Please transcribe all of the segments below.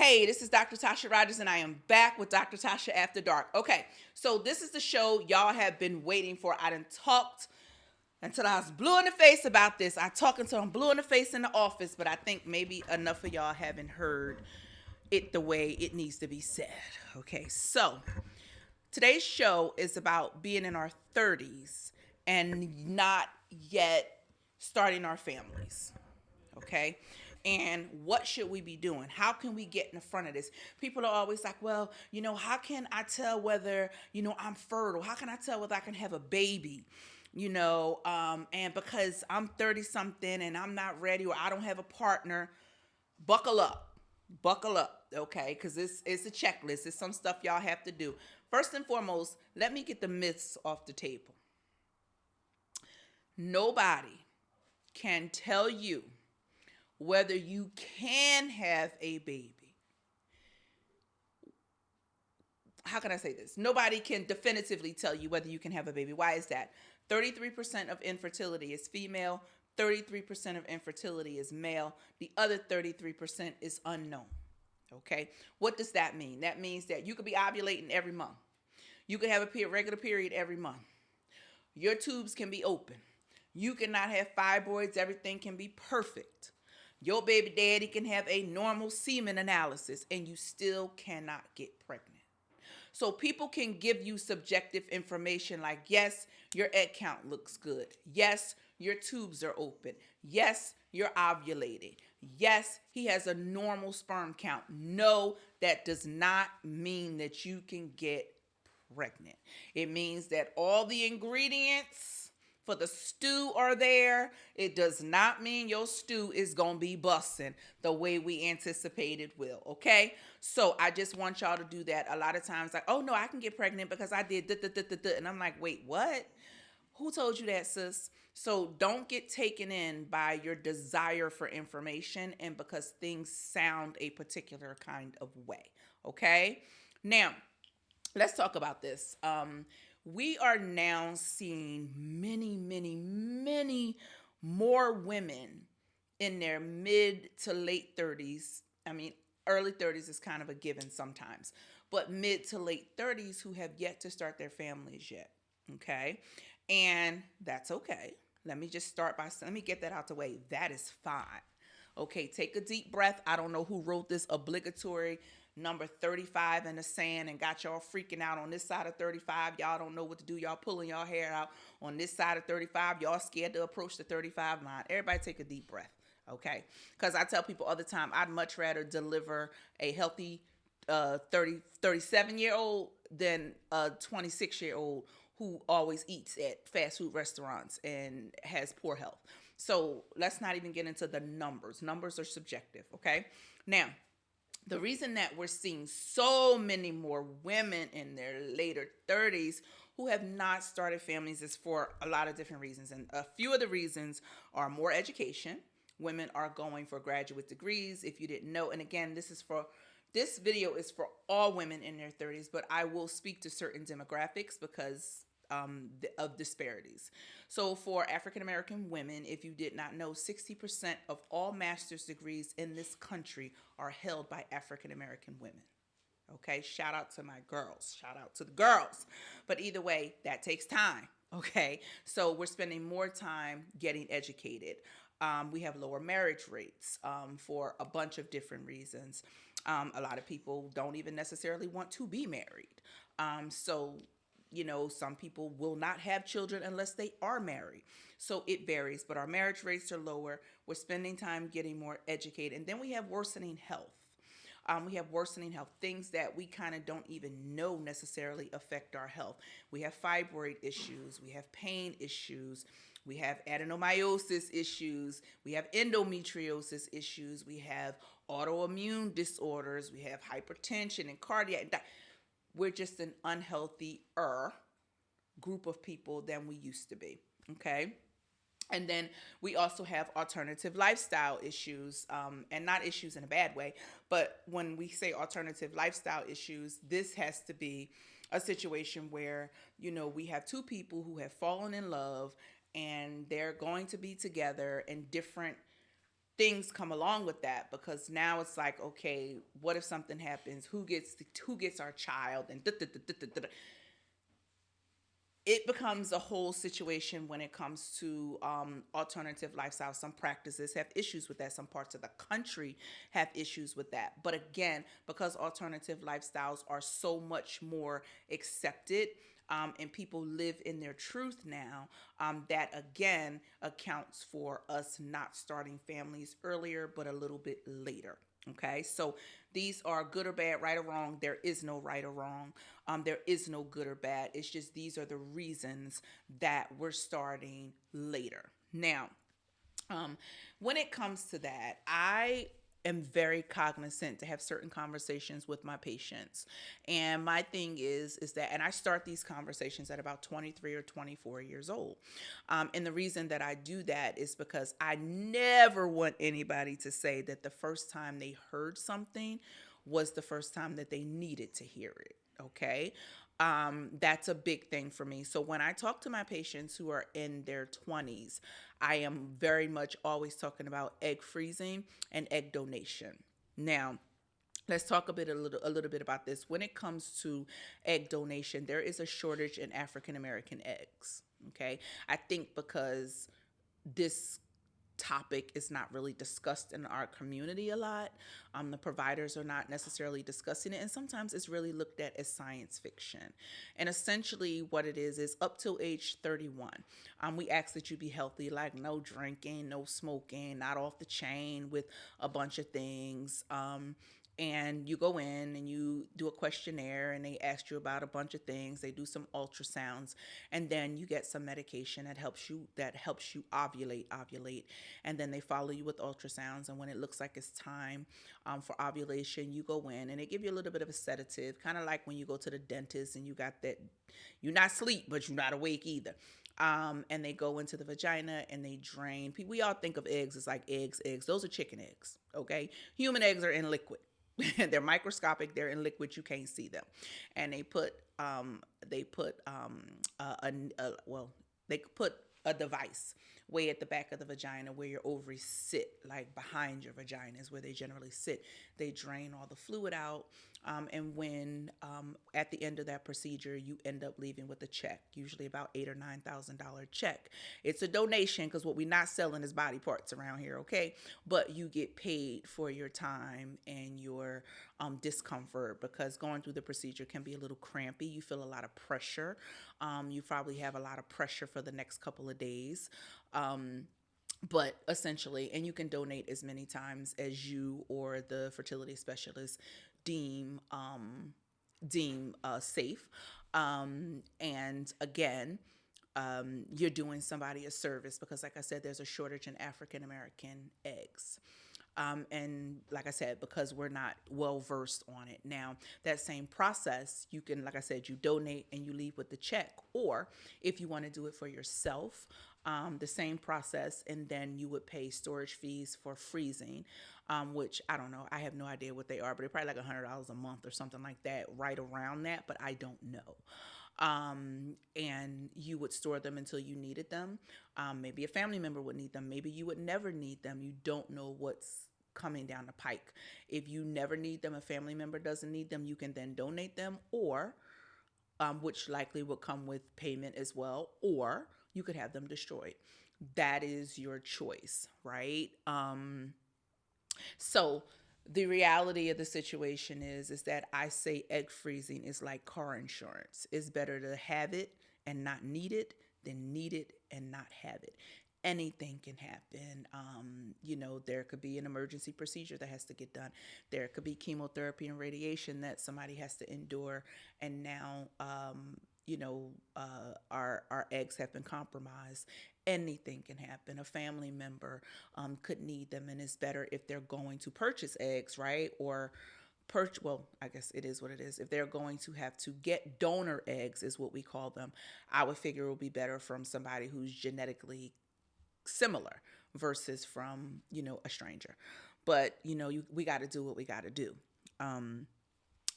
Hey, this is Dr. Tasha Rogers, and I am back with Dr. Tasha After Dark. Okay, so this is the show y'all have been waiting for. I done talked until I was blue in the face about this. I talk until I'm blue in the face in the office, but I think maybe enough of y'all haven't heard it the way it needs to be said. Okay, so today's show is about being in our 30s and not yet starting our families. Okay, and what should we be doing? How can we get in the front of this? People are always like, well, how can I tell whether I'm fertile? How can I tell whether I can have a baby? And because I'm 30 something and I'm not ready, or I don't have a partner, buckle up. Buckle up, okay? Because it's a checklist. It's some stuff y'all have to do. First and foremost, let me get the myths off the table. Nobody can tell you whether you can have a baby. How can I say this? Nobody can definitively tell you whether you can have a baby. Why is that? 33% of infertility is female, 33% of infertility is male, the other 33% is unknown. Okay? What does that mean? That means that you could be ovulating every month. You could have a regular period every month. Your tubes can be open. You cannot have fibroids. Everything can be perfect. Your baby daddy can have a normal semen analysis and you still cannot get pregnant. So people can give you subjective information like, yes, your egg count looks good. Yes, your tubes are open. Yes, you're ovulating. Yes, he has a normal sperm count. No, that does not mean that you can get pregnant. It means that all the ingredients for the stew are there. It does not mean your stew is going to be busting the way we anticipated will, okay? So I just want y'all to do that. A lot of times, like, oh no, I can get pregnant because I did da. And I'm like, wait, what? Who told you that, sis? So don't get taken in by your desire for information and because things sound a particular kind of way, okay? Now, let's talk about this. We are now seeing many more women in their mid to late 30s. I mean, early 30s is kind of a given sometimes, but mid to late 30s who have yet to start their families yet. Okay. And that's okay. Let me get that out the way. That is fine. Okay, take a deep breath. I don't know who wrote this obligatory number 35 in the sand and got y'all freaking out on this side of 35. Y'all don't know what to do. Y'all pulling y'all hair out on this side of 35. Y'all scared to approach the 35 line. Everybody take a deep breath, okay? Because I tell people all the time, I'd much rather deliver a healthy 37-year-old than a 26-year-old who always eats at fast food restaurants and has poor health. So let's not even get into the numbers. Numbers are subjective, okay? Now, the reason that we're seeing so many more women in their later 30s who have not started families is for a lot of different reasons. And a few of the reasons are more education. Women are going for graduate degrees, if you didn't know. And again, this video is for all women in their 30s, but I will speak to certain demographics because of disparities. So for African American women, if you did not know, 60% of all master's degrees in this country are held by African American women. Okay, shout out to my girls. Shout out to the girls. But either way, that takes time. Okay, so we're spending more time getting educated. We have lower marriage rates for a bunch of different reasons. A lot of people don't even necessarily want to be married. Some people will not have children unless they are married. So it varies, but our marriage rates are lower. We're spending time getting more educated. And then we have worsening health. Things that we kind of don't even know necessarily affect our health. We have fibroid issues. We have pain issues. We have adenomyosis issues. We have endometriosis issues. We have autoimmune disorders. We have hypertension and cardiac. We're just an unhealthier group of people than we used to be. Okay. And then we also have alternative lifestyle issues, and not issues in a bad way, but when we say alternative lifestyle issues, this has to be a situation where, we have two people who have fallen in love and they're going to be together, and different things come along with that, because now it's like, okay, what if something happens? Who gets our child? And it becomes a whole situation when it comes to alternative lifestyles. Some practices have issues with that. Some parts of the country have issues with that. But again, because alternative lifestyles are so much more accepted, and people live in their truth now, that again accounts for us not starting families earlier, but a little bit later. Okay, so these are good or bad, right or wrong. There is no right or wrong. There is no good or bad. It's just these are the reasons that we're starting later. Now, um, when it comes to that, I am very cognizant to have certain conversations with my patients. And my thing is that, and I start these conversations at about 23 or 24 years old. And the reason that I do that is because I never want anybody to say that the first time they heard something was the first time that they needed to hear it. Okay. That's a big thing for me. So when I talk to my patients who are in their 20s, I am very much always talking about egg freezing and egg donation. Now, let's talk a little bit about this. When it comes to egg donation, there is a shortage in African American eggs. Okay, I think because this topic is not really discussed in our community a lot. The providers are not necessarily discussing it, and sometimes it's really looked at as science fiction. And essentially, what it is up till age 31, we ask that you be healthy, like no drinking, no smoking, not off the chain with a bunch of things. And you go in and you do a questionnaire, and they ask you about a bunch of things. They do some ultrasounds, and then you get some medication that helps you ovulate, and then they follow you with ultrasounds. And when it looks like it's time for ovulation, you go in and they give you a little bit of a sedative, kind of like when you go to the dentist and you got that, you're not asleep but you're not awake either. And they go into the vagina and they drain. We all think of eggs as like eggs. Those are chicken eggs. Okay, human eggs are in liquid. They're microscopic. They're in liquid. You can't see them. And they put a device way at the back of the vagina where your ovaries sit, like behind your vagina is where they generally sit. They drain all the fluid out. And when at the end of that procedure, you end up leaving with a check, usually about $8,000 or $9,000 check. It's a donation because what we're not selling is body parts around here, okay? But you get paid for your time and your discomfort, because going through the procedure can be a little crampy. You feel a lot of pressure. You probably have a lot of pressure for the next couple of days. But essentially, and you can donate as many times as you or the fertility specialist deem safe. And again, you're doing somebody a service, because, like I said, there's a shortage in African American eggs. And like I said, because we're not well versed on it. Now, that same process, you can, like I said, you donate and you leave with the check. Or if you want to do it for yourself, the same process, and then you would pay storage fees for freezing, which I don't know. I have no idea what they are, but they're probably like $100 a month or something like that, right around that, but I don't know. And you would store them until you needed them. Maybe a family member would need them. Maybe you would never need them. You don't know what's coming down the pike. If you never need them, a family member doesn't need them, you can then donate them, or which likely would come with payment as well, or you could have them destroyed. That is your choice, right? So the reality of the situation is that I say egg freezing is like car insurance. It's better to have it and not need it than need it and not have it. Anything can happen. There could be an emergency procedure that has to get done. There could be chemotherapy and radiation that somebody has to endure. And now, our eggs have been compromised. Anything can happen. A family member could need them, and it's better if they're going to purchase eggs, right? Or well, I guess it is what it is. If they're going to have to get donor eggs, is what we call them, I would figure it would be better from somebody who's genetically similar versus from, a stranger. But, we got to do what we got to do.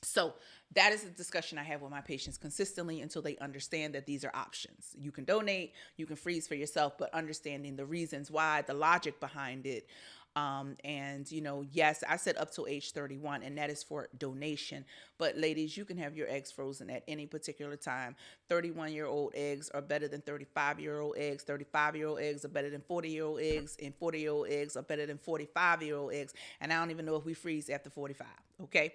So that is a discussion I have with my patients consistently until they understand that these are options. You can donate, you can freeze for yourself, but understanding the reasons why, the logic behind it, And, yes, I said up till age 31, and that is for donation. But ladies, you can have your eggs frozen at any particular time. 31-year-old eggs are better than 35-year-old eggs. 35-year-old eggs are better than 40-year-old eggs. And 40-year-old eggs are better than 45-year-old eggs. And I don't even know if we freeze after 45. Okay.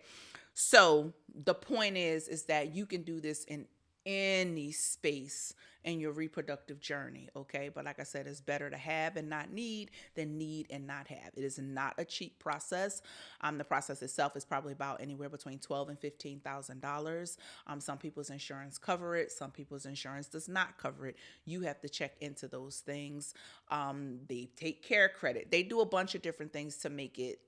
So the point is that you can do this in any space in your reproductive journey, okay? But like I said, it's better to have and not need than need and not have. It is not a cheap process. The process itself is probably about anywhere between $12,000 and $15,000. Some people's insurance cover it. Some people's insurance does not cover it. You have to check into those things. They take care credit. They do a bunch of different things to make it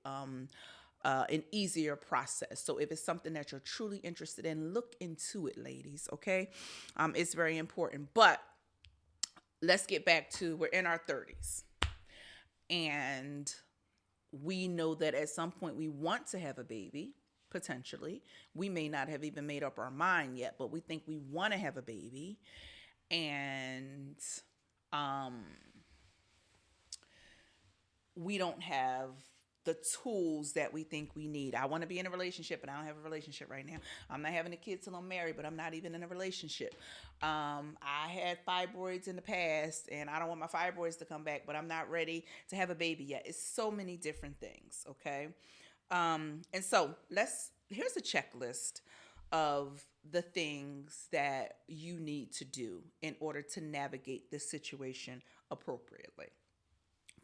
an easier process. So if it's something that you're truly interested in, look into it, ladies, okay? It's very important. But let's get back to, we're in our 30s. And we know that at some point we want to have a baby, potentially. We may not have even made up our mind yet, but we think we want to have a baby. And we don't have the tools that we think we need. I want to be in a relationship, but I don't have a relationship right now. I'm not having a kid till I'm married, but I'm not even in a relationship. I had fibroids in the past, and I don't want my fibroids to come back, but I'm not ready to have a baby yet. It's so many different things, okay? And so here's a checklist of the things that you need to do in order to navigate this situation appropriately.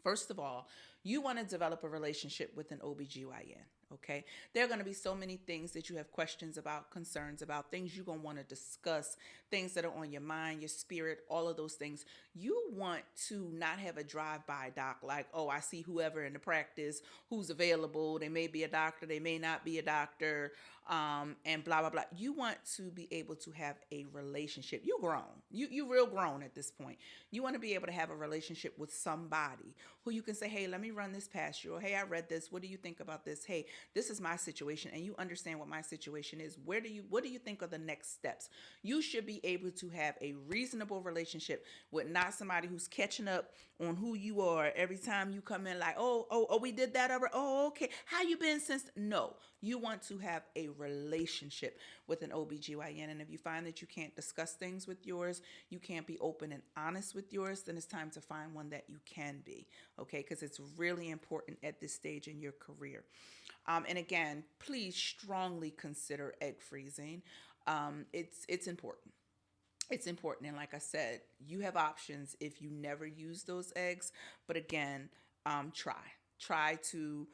First of all, you want to develop a relationship with an OBGYN, okay? There are going to be so many things that you have questions about, concerns about, things you're going to want to discuss, things that are on your mind, your spirit, all of those things. You want to not have a drive-by doc like, oh, I see whoever in the practice who's available. They may be a doctor, they may not be a doctor, and blah, blah, blah. You want to be able to have a relationship. You're grown. You real grown at this point. You want to be able to have a relationship with somebody who you can say, hey, let me run this past you. Or, hey, I read this. What do you think about this? Hey, this is my situation, and you understand what my situation is. What do you think are the next steps? You should be able to have a reasonable relationship with not somebody who's catching up on who you are every time you come in like, oh, we did that over. Oh, okay. How you been since? No. You want to have a relationship with an OBGYN. And if you find that you can't discuss things with yours, you can't be open and honest with yours, then it's time to find one that you can be, okay? Because it's really important at this stage in your career. And again, please strongly consider egg freezing. It's important. It's important. And like I said, you have options if you never use those eggs. But again, try to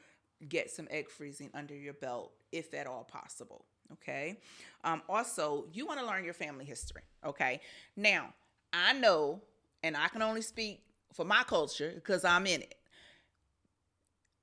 get some egg freezing under your belt if at all possible. Okay. Also, you want to learn your family history. Okay. Now, I know, and I can only speak for my culture because I'm in it.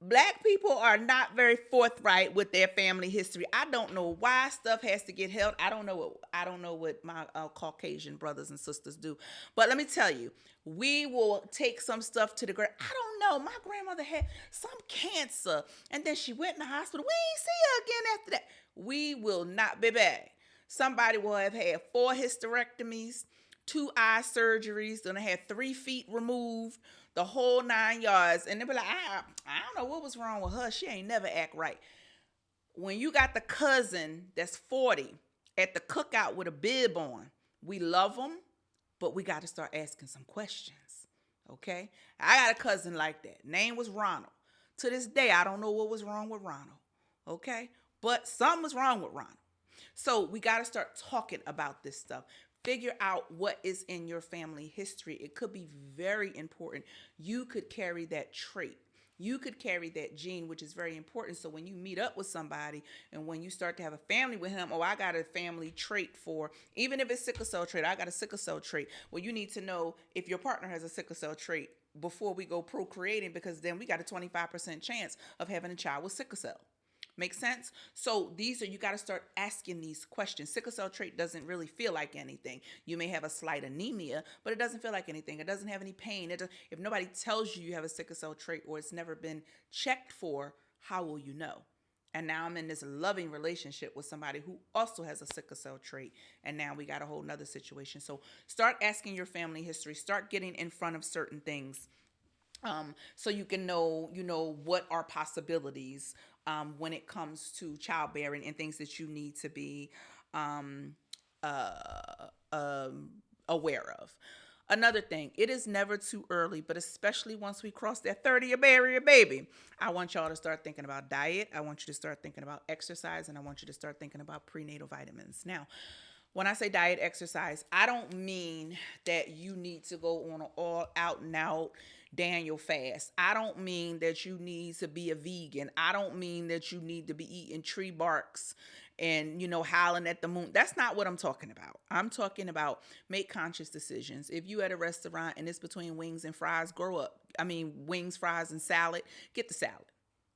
Black people are not very forthright with their family history. I don't know why stuff has to get held. I don't know what my Caucasian brothers and sisters do. But let me tell you, we will take some stuff to the grave. I don't know. My grandmother had some cancer, and then she went in the hospital. We ain't see her again after that. We will not be back. Somebody will have had 4 hysterectomies, 2 eye surgeries, then they had 3 feet removed, the whole 9 yards. And they'll be like, I don't know what was wrong with her. She ain't never act right. When you got the cousin that's 40 at the cookout with a bib on, we love them, but we got to start asking some questions, okay? I got a cousin like that. Name was Ronald. To this day, I don't know what was wrong with Ronald, okay? But something was wrong with Ronald. So we got to start talking about this stuff. Figure out what is in your family history. It could be very important. You could carry that trait. You could carry that gene, which is very important. So when you meet up with somebody and when you start to have a family with him, I got a family trait for, even if it's sickle cell trait, I got a sickle cell trait. Well, you need to know if your partner has a sickle cell trait before we go procreating, because then we got a 25% chance of having a child with sickle cell. Make sense? So you got to start asking these questions. Sickle cell trait doesn't really feel like anything. You may have a slight anemia, but it doesn't feel like anything. It doesn't have any pain. If nobody tells you have a sickle cell trait or it's never been checked for, how will you know? And now I'm in this loving relationship with somebody who also has a sickle cell trait. And now we got a whole nother situation. So start asking your family history. Start getting in front of certain things. So you can know, what are possibilities when it comes to childbearing and things that you need to be um, uh, um, aware of. Another thing, it is never too early, but especially once we cross that 30 or bury a baby, I want y'all to start thinking about diet. I want you to start thinking about exercise, and I want you to start thinking about prenatal vitamins. Now, when I say diet, exercise, I don't mean that you need to go on an all out and out Daniel fast. I don't mean that you need to be a vegan. I don't mean that you need to be eating tree barks and, howling at the moon. That's not what I'm talking about. I'm talking about make conscious decisions. If you at a restaurant and it's between wings and fries, grow up. I mean, wings, fries, and salad, get the salad.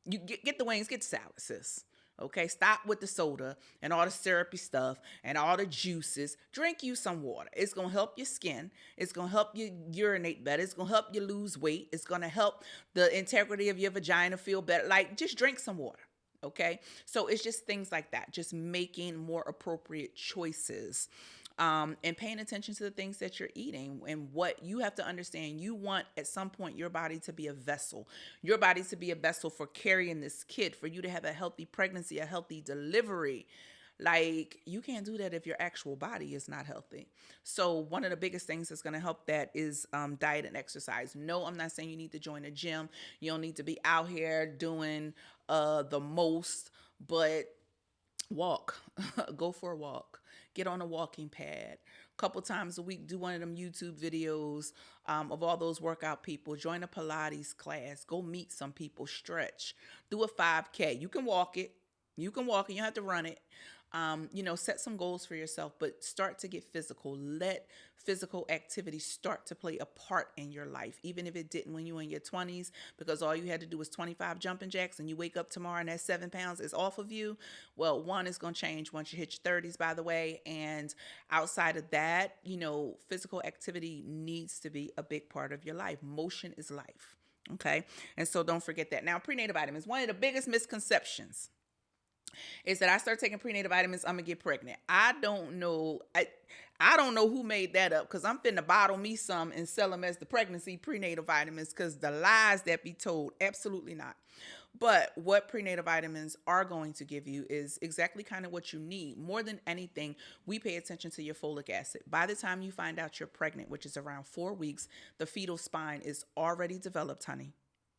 You get the wings, get the salad, sis. Okay, stop with the soda and all the syrupy stuff and all the juices. Drink you some water. It's gonna help your skin. It's gonna help you urinate better. It's gonna help you lose weight. It's gonna help the integrity of your vagina feel better. Like, just drink some water. Okay, so it's just things like that. Just making more appropriate choices and paying attention to the things that you're eating and what you have to understand. You want at some point your body to be a vessel, your body to be a vessel for carrying this kid, for you to have a healthy pregnancy, a healthy delivery. Like, you can't do that if your actual body is not healthy. So one of the biggest things that's going to help that is diet and exercise. No, I'm not saying you need to join a gym. You don't need to be out here doing the most, but walk. Go for a walk. Get on a walking pad a couple times a week. Do one of them YouTube videos of all those workout people. Join a Pilates class. Go meet some people. Stretch. Do a 5K. You can walk it. You can walk it. You don't have to run it. Set some goals for yourself, but start to get physical. Let physical activity start to play a part in your life, even if it didn't when you were in your 20s, because all you had to do was 25 jumping jacks and you wake up tomorrow and that 7 pounds is off of you. Well, one is going to change once you hit your 30s, by the way. And outside of that, physical activity needs to be a big part of your life. Motion is life. Okay. And so don't forget that. Now, prenatal vitamins, one of the biggest misconceptions is that I start taking prenatal vitamins, I'm gonna get pregnant. I don't know. I don't know who made that up, because I'm finna bottle me some and sell them as the pregnancy prenatal vitamins, because the lies that be told, absolutely not. But what prenatal vitamins are going to give you is exactly kind of what you need. More than anything, we pay attention to your folic acid. By the time you find out you're pregnant, which is around 4 weeks, the fetal spine is already developed, honey,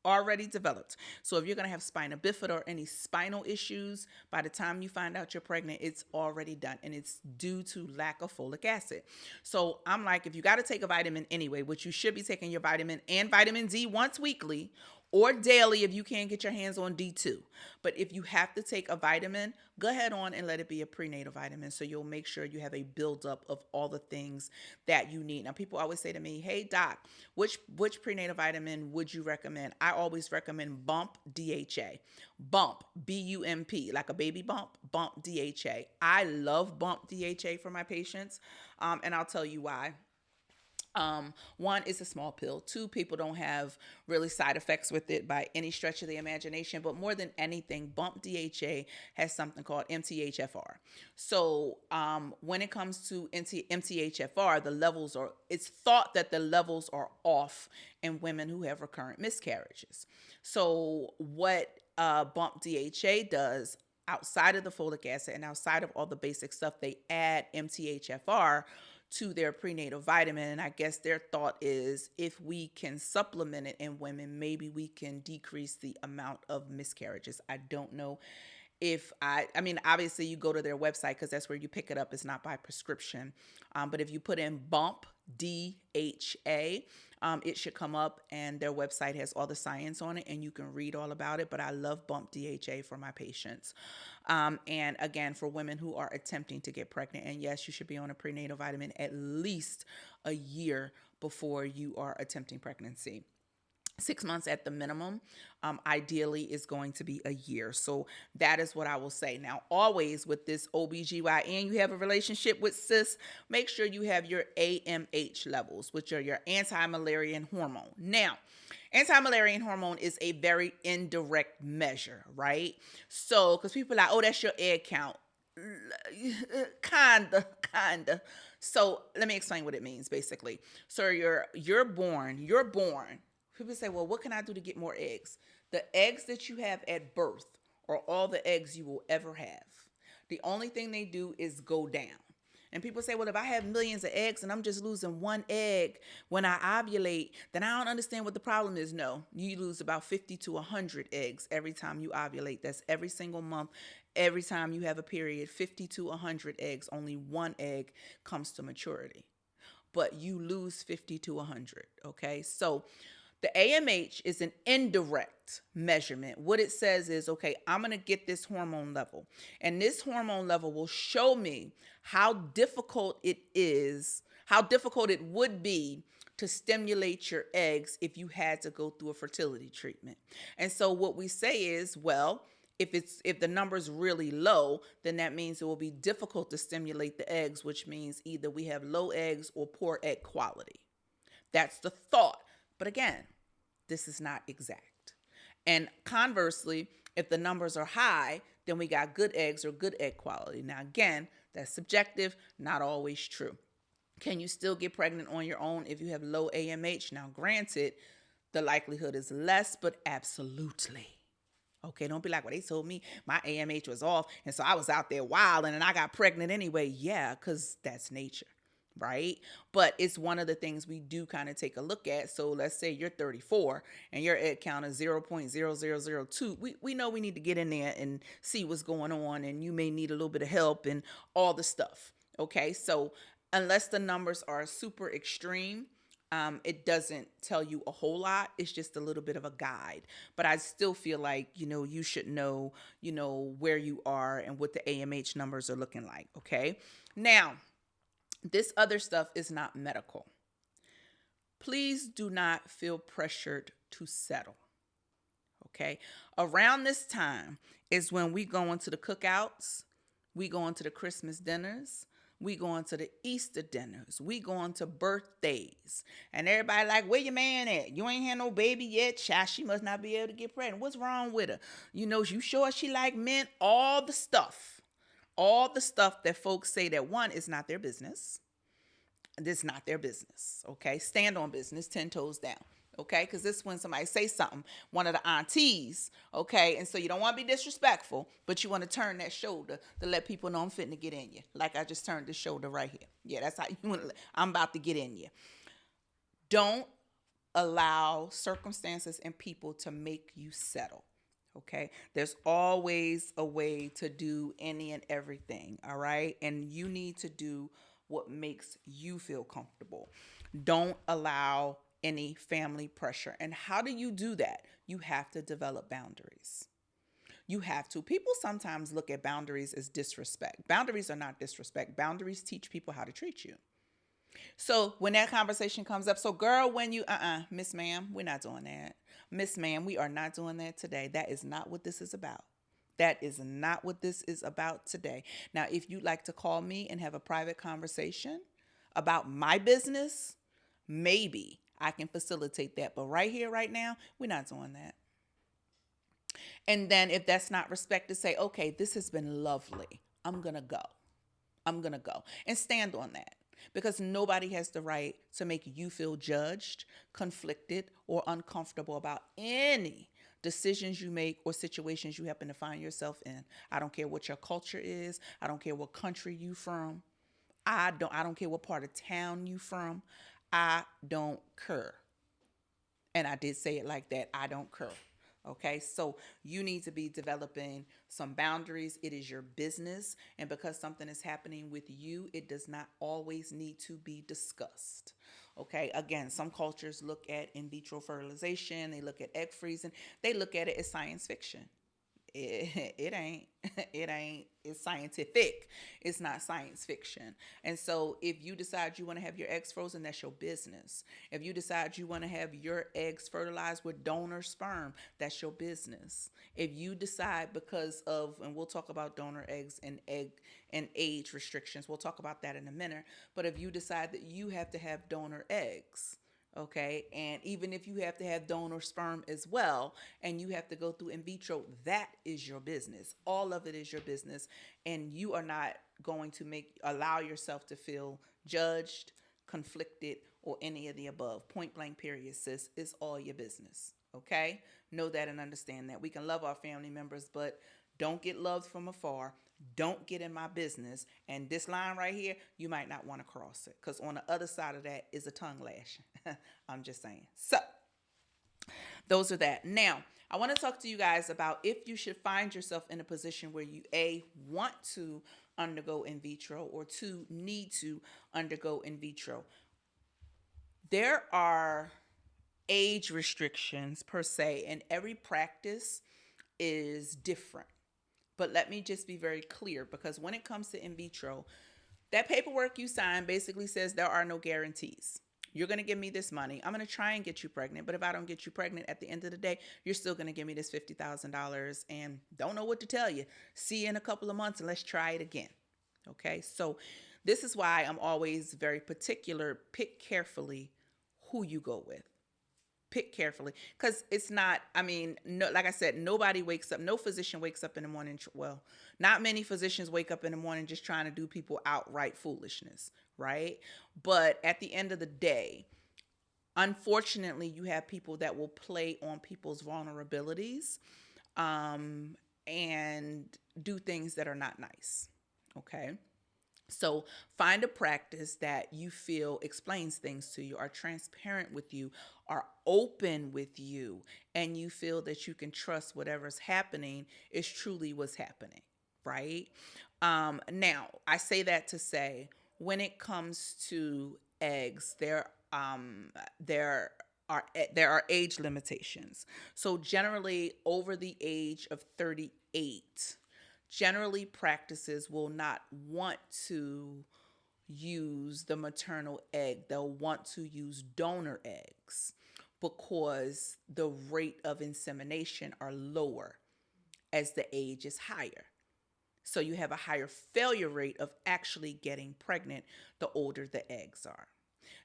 already developed. So if you're going to have spina bifida or any spinal issues, by the time you find out you're pregnant, it's already done, and it's due to lack of folic acid. So I'm like, if you got to take a vitamin anyway, which you should be taking your vitamin and vitamin D once weekly or daily if you can't get your hands on D2. But if you have to take a vitamin, go ahead on and let it be a prenatal vitamin, so you'll make sure you have a buildup of all the things that you need. Now, people always say to me, hey, doc, which prenatal vitamin would you recommend? I always recommend Bump DHA. Bump, B-U-M-P, like a baby bump, Bump DHA. I love Bump DHA for my patients, and I'll tell you why. One, it's a small pill. Two, people don't have really side effects with it by any stretch of the imagination. But more than anything, Bump DHA has something called MTHFR. So when it comes to MTHFR, it's thought that the levels are off in women who have recurrent miscarriages. So what Bump DHA does, outside of the folic acid and outside of all the basic stuff, they add MTHFR to their prenatal vitamin. And I guess their thought is, if we can supplement it in women, maybe we can decrease the amount of miscarriages. I don't know if I mean, obviously you go to their website because that's where you pick it up. It's not by prescription. But if you put in Bump DHA, it should come up, and their website has all the science on it, and you can read all about it. But I love Bump DHA for my patients. And again, for women who are attempting to get pregnant. And yes, you should be on a prenatal vitamin at least a year before you are attempting pregnancy. 6 months at the minimum, ideally is going to be a year. So that is what I will say. Now, always with this OBGYN you have a relationship with, sis, make sure you have your AMH levels, which are your anti-malarian hormone. Now, anti-malarian hormone is a very indirect measure, right? So, because people are like, oh, that's your egg count. Kinda. So let me explain what it means, basically. So you're born People say, well, what can I do to get more eggs? The eggs that you have at birth are all the eggs you will ever have. The only thing they do is go down. And people say, well, if I have millions of eggs and I'm just losing one egg when I ovulate, then I don't understand what the problem is. No, you lose about 50 to 100 eggs every time you ovulate. That's every single month. Every time you have a period, 50 to 100 eggs. Only one egg comes to maturity, but you lose 50 to 100. Okay. So the AMH is an indirect measurement. What it says is, okay, I'm going to get this hormone level, and this hormone level will show me how difficult it is, how difficult it would be to stimulate your eggs if you had to go through a fertility treatment. And so what we say is, well, if the number's really low, then that means it will be difficult to stimulate the eggs, which means either we have low eggs or poor egg quality. That's the thought. But again, this is not exact. And conversely, if the numbers are high, then we got good eggs or good egg quality. Now, again, that's subjective, not always true. Can you still get pregnant on your own if you have low AMH? Now, granted, the likelihood is less, but absolutely. Okay, don't be like, well, they told me my AMH was off, and so I was out there wilding and I got pregnant anyway. Yeah, because that's nature. Right? But it's one of the things we do kind of take a look at. So let's say you're 34 and your egg count is 0.0002. We know we need to get in there and see what's going on, and you may need a little bit of help and all the stuff. Okay, so unless the numbers are super extreme, it doesn't tell you a whole lot. It's just a little bit of a guide. But I still feel like, you should know, where you are and what the AMH numbers are looking like. Okay, now, this other stuff is not medical. Please do not feel pressured to settle. Okay? Around this time is when we go into the cookouts, we go into the Christmas dinners, we go into the Easter dinners, we go into birthdays. And everybody like, where your man at? You ain't had no baby yet. Child, she must not be able to get pregnant. What's wrong with her? You sure she like men? All the stuff that folks say that, one, is not their business. This is not their business. Okay, stand on business, 10 toes down. Okay, because this is when somebody say something, one of the aunties. Okay, and so you don't want to be disrespectful, but you want to turn that shoulder to let people know I'm fitting to get in you. Like I just turned this shoulder right here. Yeah, that's how you want to. I'm about to get in you. Don't allow circumstances and people to make you settle. Okay, there's always a way to do any and everything. All right, and you need to do what makes you feel comfortable. Don't allow any family pressure. And how do you do that? You have to develop boundaries. You have to. People sometimes look at boundaries as disrespect. Boundaries are not disrespect. Boundaries teach people how to treat you. So when that conversation comes up, so girl, when you, Miss Ma'am, we're not doing that. Miss Ma'am, we are not doing that today. That is not what this is about. That is not what this is about today. Now, if you'd like to call me and have a private conversation about my business, maybe I can facilitate that. But right here, right now, we're not doing that. And then if that's not respect, to say, okay, this has been lovely. I'm going to go. I'm going to go and stand on that. Because nobody has the right to make you feel judged, conflicted, or uncomfortable about any decisions you make or situations you happen to find yourself in. I don't care what your culture is. I don't care what country you from. I don't care what part of town you from. I don't care. And I did say it like that. I don't care. Okay, so you need to be developing some boundaries. It is your business. And because something is happening with you, it does not always need to be discussed. Okay, again, some cultures look at in vitro fertilization, they look at egg freezing, they look at it as science fiction. It ain't. It's scientific. It's not science fiction. And so if you decide you want to have your eggs frozen, that's your business. If you decide you want to have your eggs fertilized with donor sperm, that's your business. If you decide because of, and we'll talk about donor eggs and age restrictions, we'll talk about that in a minute. But if you decide that you have to have donor eggs, okay, and even if you have to have donor sperm as well, and you have to go through in vitro, that is your business. All of it is your business, and you are not going to allow yourself to feel judged, conflicted, or any of the above. Point blank, period, sis. It's all your business. Okay? Know that and understand that. We can love our family members, but don't get loved from afar. Don't get in my business. And this line right here, you might not want to cross it, because on the other side of that is a tongue lash. I'm just saying. So, those are that. Now, I want to talk to you guys about if you should find yourself in a position where you A, want to undergo in vitro, or two, need to undergo in vitro. There are age restrictions per se, and every practice is different. But let me just be very clear, because when it comes to in vitro, that paperwork you sign basically says there are no guarantees. You're going to give me this money. I'm going to try and get you pregnant. But if I don't get you pregnant at the end of the day, you're still going to give me this $50,000 and don't know what to tell you. See you in a couple of months and let's try it again. Okay. So this is why I'm always very particular. Pick carefully who you go with. Pick carefully, because it's not, I mean, no, like I said, nobody wakes up, no physician wakes up in the morning. Well, not many physicians wake up in the morning just trying to do people outright foolishness, right? But at the end of the day, unfortunately, you have people that will play on people's vulnerabilities, and do things that are not nice. Okay. So find a practice that you feel explains things to you, are transparent with you, are open with you, and you feel that you can trust whatever's happening is truly what's happening, right? Now, I say that to say, when it comes to eggs, there are age limitations. So generally, over the age of 38, generally practices will not want to use the maternal egg. They'll want to use donor eggs because the rate of insemination are lower as the age is higher. So you have a higher failure rate of actually getting pregnant the older the eggs are.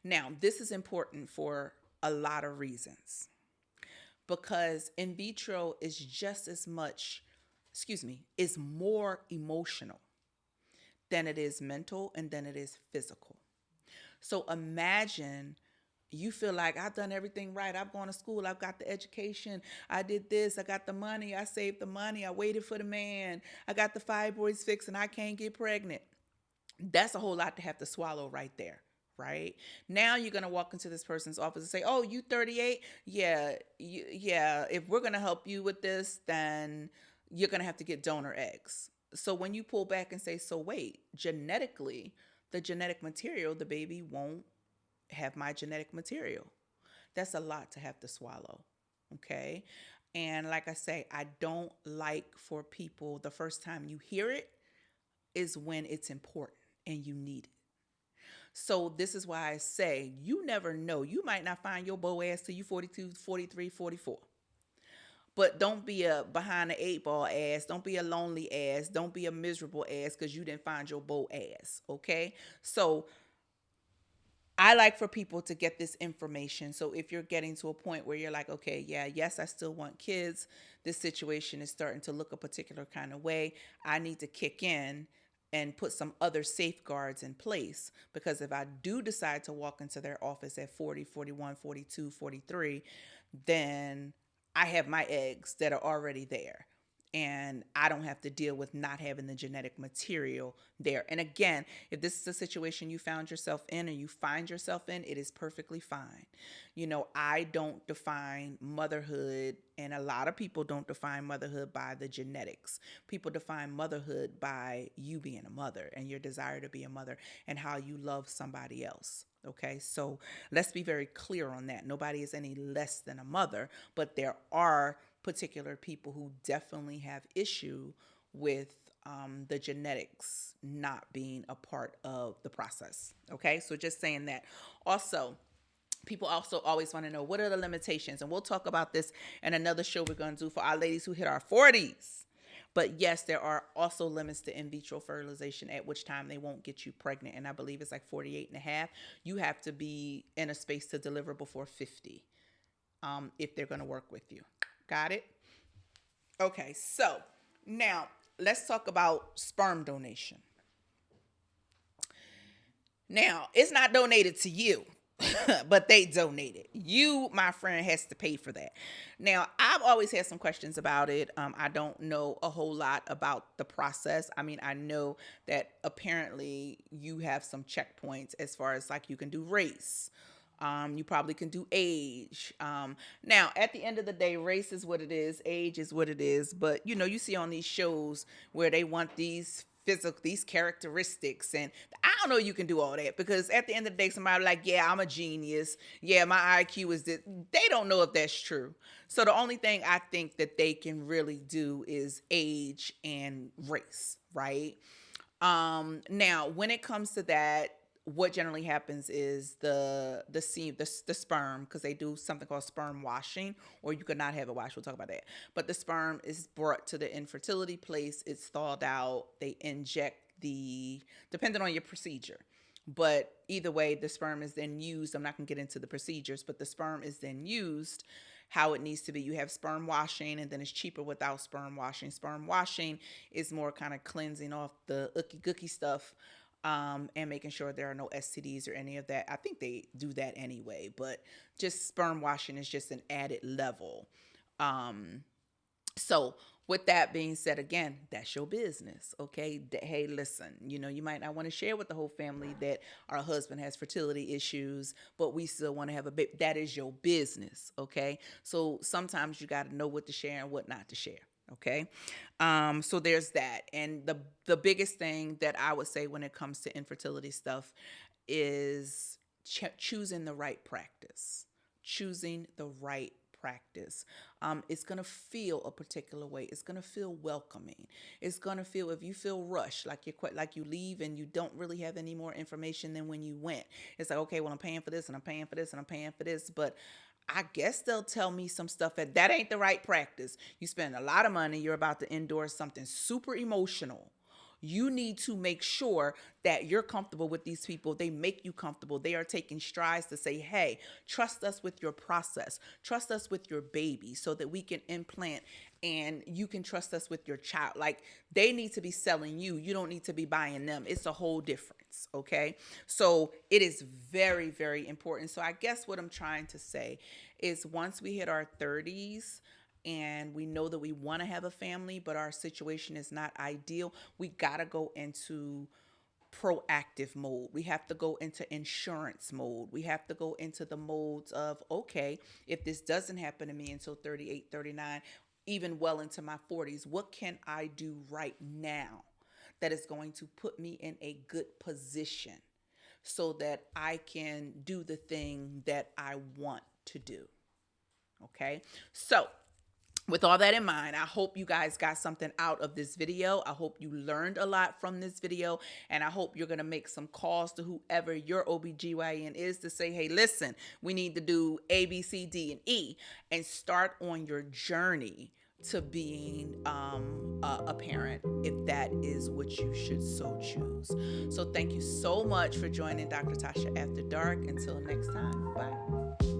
Now, this is important for a lot of reasons, because in vitro is just as much, is more emotional than it is mental and than it is physical. So imagine you feel like I've done everything right. I've gone to school. I've got the education. I did this. I got the money. I saved the money. I waited for the man. I got the fibroids fixed and I can't get pregnant. That's a whole lot to have to swallow right there. Right now, you're gonna walk into this person's office and say, "Oh, you 38? Yeah, yeah. If we're gonna help you with this, then you're gonna have to get donor eggs." So when you pull back and say, "So wait, genetically, the genetic material, the baby won't have my genetic material." That's a lot to have to swallow. Okay, and like I say, I don't like for people, the first time you hear it is when it's important and you need it. So this is why I say you never know. You might not find your beau ass till you 42, 43, 44. But don't be a behind the eight ball ass. Don't be a lonely ass. Don't be a miserable ass because you didn't find your beau ass. Okay? So I like for people to get this information. So if you're getting to a point where you're like, okay, yeah, yes, I still want kids. This situation is starting to look a particular kind of way. I need to kick in and put some other safeguards in place, because if I do decide to walk into their office at 40, 41, 42, 43, then I have my eggs that are already there. And I don't have to deal with not having the genetic material there. And again, if this is a situation you found yourself in or you find yourself in, it is perfectly fine. You know, I don't define motherhood, and a lot of people don't define motherhood by the genetics. People define motherhood by you being a mother and your desire to be a mother and how you love somebody else. Okay, so let's be very clear on that. Nobody is any less than a mother, but there are particular people who definitely have issue with the genetics not being a part of the process. Okay, so just saying that. Also, people also always want to know, what are the limitations? And we'll talk about this in another show we're going to do for our ladies who hit our 40s. But yes, there are also limits to in vitro fertilization, at which time they won't get you pregnant. And I believe it's like 48 and a half. You have to be in a space to deliver before 50 if they're going to work with you. Got it? Okay, so now let's talk about sperm donation. Now, it's not donated to you. but they donated. You, my friend, has to pay for that. Now, I've always had some questions about it. I don't know a whole lot about the process. I mean, I know that apparently you have some checkpoints as far as like you can do race. You probably can do age. Now, at the end of the day, race is what it is, age is what it is. But you know, you see on these shows where they want these physical, these characteristics, and I don't know. You can do all that because at the end of the day, somebody like, yeah, I'm a genius. Yeah, my IQ is this. They don't know if that's true. So the only thing I think that they can really do is age and race, right? Now, when it comes to that, what generally happens is the seed, the sperm, because they do something called sperm washing, or you could not have it washed. We'll talk about that. But the sperm is brought to the infertility place. It's thawed out. They inject depending on your procedure. But either way, the sperm is then used. I'm not going to get into the procedures, but the sperm is then used how it needs to be. You have sperm washing, and then it's cheaper without sperm washing. Sperm washing is more kind of cleansing off the icky gooky stuff, and making sure there are no STDs or any of that. I think they do that anyway, but just sperm washing is just an added level. So with that being said, again, that's your business. Okay. Hey, listen, you might not want to share with the whole family that our husband has fertility issues, but we still want to have a baby. That is your business. Okay. So sometimes you got to know what to share and what not to share. Okay. So there's that. And the biggest thing that I would say when it comes to infertility stuff is choosing the right practice. Choosing the right practice. It's going to feel a particular way. It's going to feel welcoming. It's going to feel, if you feel rushed, like you leave and you don't really have any more information than when you went. It's like, okay, well, I'm paying for this and I'm paying for this and I'm paying for this, but I guess they'll tell me some stuff that ain't the right practice. You spend a lot of money. You're about to endorse something super emotional. You need to make sure that you're comfortable with these people. They make you comfortable. They are taking strides to say, hey, trust us with your process. Trust us with your baby so that we can implant and you can trust us with your child. Like, they need to be selling you. You don't need to be buying them. It's a whole difference, okay? So it is very, very important. So I guess what I'm trying to say is once we hit our 30s, and we know that we want to have a family, but our situation is not ideal, we got to go into proactive mode. We have to go into insurance mode. We have to go into the modes of, okay, if this doesn't happen to me until 38, 39, even well into my 40s, what can I do right now that is going to put me in a good position so that I can do the thing that I want to do? Okay. So with all that in mind, I hope you guys got something out of this video. I hope you learned a lot from this video, and I hope you're going to make some calls to whoever your OBGYN is to say, hey, listen, we need to do A, B, C, D, and E, and start on your journey to being a parent if that is what you should so choose. So thank you so much for joining Dr. Tasha After Dark. Until next time, bye.